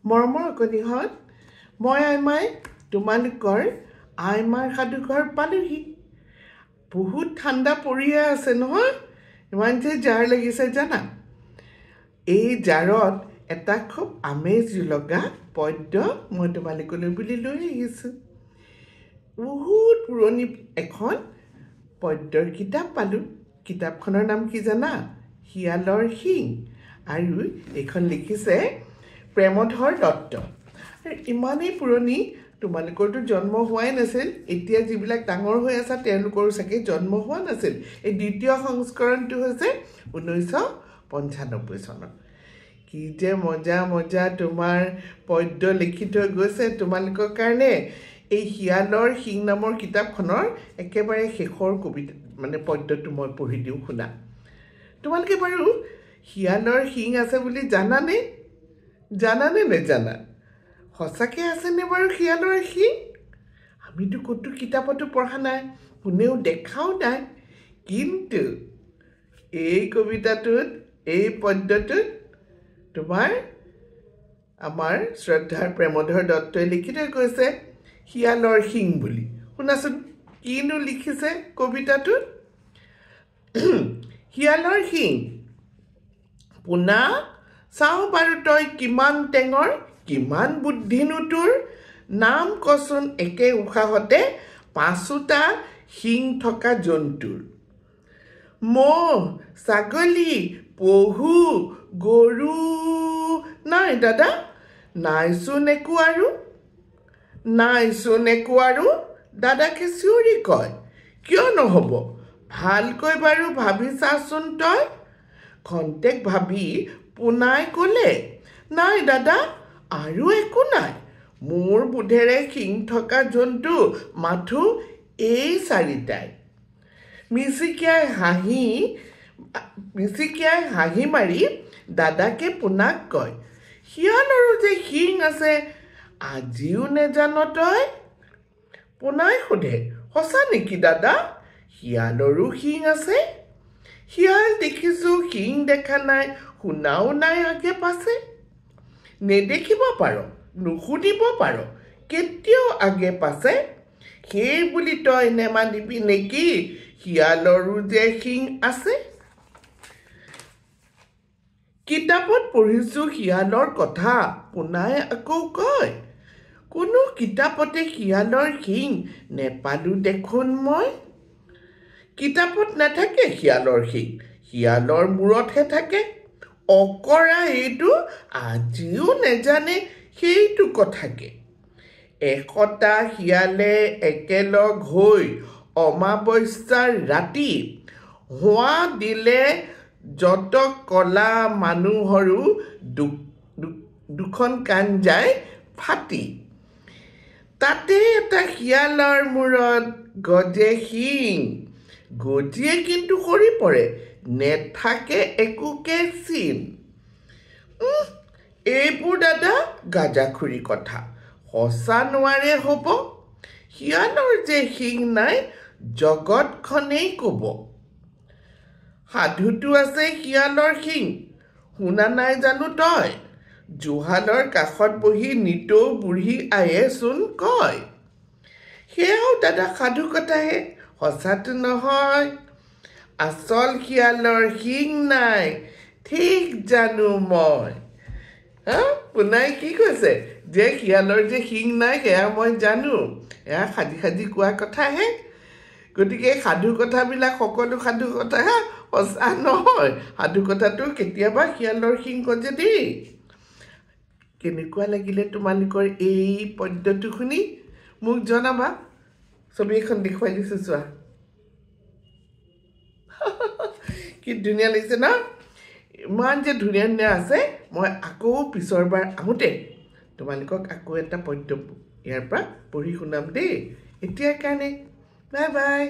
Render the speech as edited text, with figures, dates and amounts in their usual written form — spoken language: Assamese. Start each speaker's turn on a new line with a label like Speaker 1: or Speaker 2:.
Speaker 1: মৰমৰ অকণিহঁত মই আইমাই তোমালোকৰ আইমাৰ সাধুঘৰ পালোহি বহুত ঠাণ্ডা পৰিয়ে আছে নহয় ইমান যে জাৰ লাগিছে জানা এই জাৰত এটা খুব আমেজ লগা পদ্য মই তোমালোকলৈ বুলি লৈ আহিছোঁ বহুত পুৰণি এখন পদ্যৰ কিতাপ পালোঁ কিতাপখনৰ নাম কি জানা শিয়ালৰ শিং আৰু এইখন লিখিছে প্ৰেমধৰ দত্ত ইমানেই পুৰণি তোমালোকৰতো জন্ম হোৱাই নাছিল এতিয়া যিবিলাক ডাঙৰ হৈ আছে তেওঁলোকৰো চাগে জন্ম হোৱা নাছিল এই দ্বিতীয় সংস্কৰণটো হৈছে 1995 চনত কি যে মজা মজা তোমাৰ পদ্য লিখি থৈ গৈছে তোমালোকৰ কাৰণে এই শিয়ালৰ শিং নামৰ কিতাপখনৰ একেবাৰে শেষৰ কবিতা মানে পদ্যটো মই পঢ়ি দিওঁ শুনা তোমালোকে বাৰু শিয়ালৰ শিং আছে বুলি জানানে নেজানা সঁচাকৈ আছেনে বাৰু শিয়ালৰ শিং আমিতো ক'তো কিতাপতো পঢ়া নাই কোনেও দেখাও নাই কিন্তু এই কবিতাটোত এই পদ্যটোত তোমাৰ আমাৰ শ্ৰদ্ধাৰ প্ৰেমধৰ দত্তই লিখি থৈ গৈছে শিয়ালৰ শিং বুলি শুনাচোন কিনো লিখিছে কবিতাটোত শিয়ালৰ শিং পোনা চাওঁ বাৰু তই কিমান টেঙৰ কিমান বুদ্ধিনো তোৰ নাম কচোন একে উশাহতে পাঁচোটা শিং থকা জন্তুৰ মহ ছাগলী পহু গৰু নাই দাদা নাইচোন একো আৰু দাদাকে চিঞৰি কয় কিয় নহ'ব ভালকৈ বাৰু ভাবি চাচোন তই খন্তেক ভাবি পোনাই ক'লে নাই দাদা আৰু একো নাই মোৰ বোধেৰে শিং থকা জন্তু মাথো এই চাৰিটাই মিচিকিয়াই হাঁহি মাৰি দাদাকে পোনাক কয় শিয়ালৰো যে শিং আছে আজিও নেজান তই পোনাই সোধে সঁচা নেকি দাদা শিয়ালৰো শিং আছে শিয়াল দেখিছোঁ শিং দেখা নাই শুনাও নাই আগে পাছে নেদেখিব পাৰ নুশুনিব পাৰ কেতিয়াও আগে পাছে সেই বুলি তই নেমানিবি নেকি শিয়ালৰো যে শিং আছে কিতাপত পঢ়িছোঁ শিয়ালৰ কথা পোনাই আকৌ কয় কোনো কিতাপতে শিয়ালৰ শিং নেপালোঁ দেখোন মই কিতাপত নাথাকে শিয়ালৰ শিং শিয়ালৰ মূৰতহে থাকে অকৰা এইটো আজিও নেজানে সেইটো কথাকে এশটা শিয়ালে একেলগ হৈ অমাৱস্যাৰ ৰাতি হোৱা দিলে যত কলা মানুহৰো দুখন কাণ যায় ফাটি তাতে এটা শিয়ালৰ মূৰত গজে শিং গজিয়ে কিন্তু সৰি পৰে নেথাকে একোকে চিন এইবোৰ দাদা গাজাখুৰি কথা সঁচা নোৱাৰে হ'ব শিয়ালৰ যে শিং নাই জগতখনেই ক'ব সাধুটো আছে শিয়ালৰ শিং শুনা নাই জানো তই জুহালৰ কাষত বহি নিতৌ বুঢ়ী আয়েচোন কয় সেয়াও দাদা সাধু কথাহে সঁচাটো নহয় আচল শিয়ালৰ শিং নাই ঠিক জানো মই পোনাই কি কৈছে যে শিয়ালৰ যে শিং নাই সেয়া মই জানো এয়া সাজি কোৱা কথাহে গতিকে সাধু কথাবিলাক সকলো সাধু কথা সঁচা নহয় সাধু কথাটো কেতিয়াবা শিয়ালৰ শিং গজে দেই কেনেকুৱা লাগিলে তোমালোকৰ এই পদ্যটো শুনি মোক জনাবা ছবি এখন দেখুৱাই দিছোঁ চোৱা কি ধুনীয়া লাগিছে ন ইমান যে ধুনীয়া আছে মই আকৌ পিছৰবাৰ আহোঁতে তোমালোকক আকৌ এটা পদ্য ইয়াৰ পৰা পঢ়ি শুনাম দেই এতিয়াৰ কাৰণে বাই বাই